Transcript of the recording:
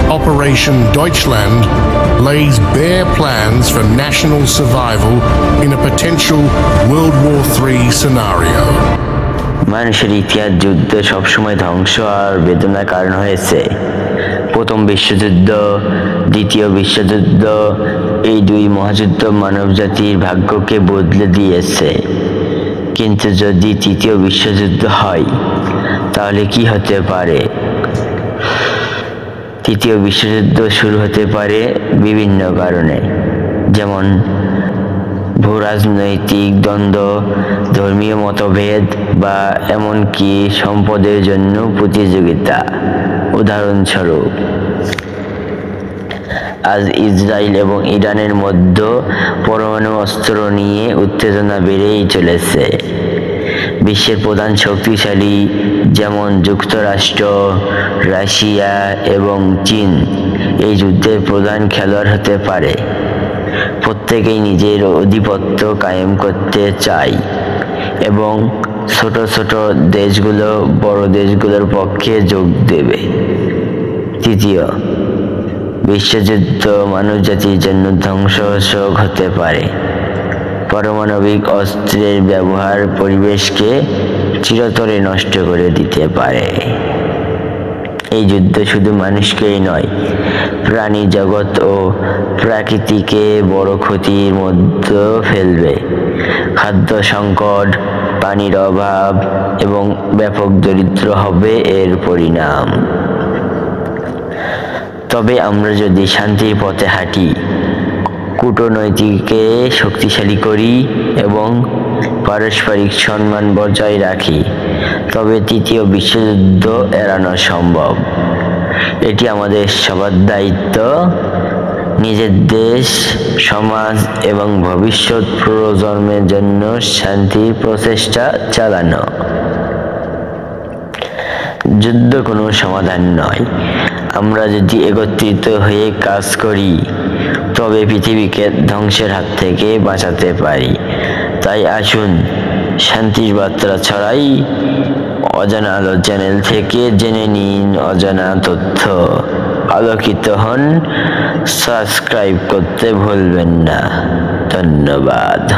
Operation Deutschland lays bare plans for national survival in a potential World War III scenario. মানুষের ইতিহাস যুদ্ধ সবসময় ধ্বংস আর বেদনার কারণ হয়েছে। প্রথম বিশ্বযুদ্ধ, দ্বিতীয় বিশ্বযুদ্ধ, এই দুই মহাযুদ্ধ মানবজাতির ভাগ্যকে বদলে দিয়েছে। কিন্তু যদি তৃতীয় বিশ্বযুদ্ধ হয় তাহলে কি হতে পারে? তৃতীয় বিশ্বযুদ্ধ শুরু হতে পারে বিভিন্ন কারণে, যেমন ভূরাজনৈতিক দ্বন্দ্ব, ধর্মীয় মতভেদ বা এমনকি সম্পদের জন্য প্রতিযোগিতা। উদাহরণস্বরূপ, আজ ইসরায়েল এবং ইরানের মধ্যে পরমাণু অস্ত্র নিয়ে উত্তেজনা বেড়েই চলেছে। বিশ্বের প্রধান শক্তিশালী যেমন যুক্তরাষ্ট্র, রাশিয়া এবং চীন এই যুদ্ধের প্রধান খেলোয়াড় হতে পারে। প্রত্যেকেই নিজের আধিপত্য কায়েম করতে চায় এবং ছোট ছোট দেশগুলো বড় দেশগুলোর পক্ষে যোগ দেবে। তৃতীয় বিশ্বযুদ্ধ মানবজাতির জন্য ধ্বংসাত্মক হতে পারে। পারমাণবিক অস্ত্রের ব্যবহার পরিবেশকে চিরতরে নষ্ট করে দিতে পারে। এই যুদ্ধ শুধু মানুষকেই নয়, প্রাণী জগৎ ও প্রকৃতিকে বড় ক্ষতির মধ্যে ফেলবে। খাদ্য সংকট, পানির অভাব এবং ব্যাপক দারিদ্র্য হবে এর পরিণাম। তবে আমরা যদি শান্তির পথে হাঁটি, কূটনৈতিককে শক্তিশালী করি এবং পারস্পরিক সম্মান বজায় রাখি, তবে তৃতীয় বিশ্বযুদ্ধ এড়ানো সম্ভব। এটি আমাদের সবার দায়িত্ব, নিজের দেশ, সমাজ এবং ভবিষ্যৎ প্রজন্মের জন্য শান্তির প্রচেষ্টা চালানো। যুদ্ধ কোনো সমাধান নয়। আমরা যদি একত্রিত হয়ে কাজ করি তবে পৃথিবীকে ধ্বংসের হাত থেকে বাঁচাতে পারি। তাই আসুন শান্তির বার্তা ছড়াই। অজানা আলো চ্যানেল থেকে জেনে নিন অজানা তথ্য। আলোকিত হন, সাবস্ক্রাইব করতে ভুলবেন না। ধন্যবাদ।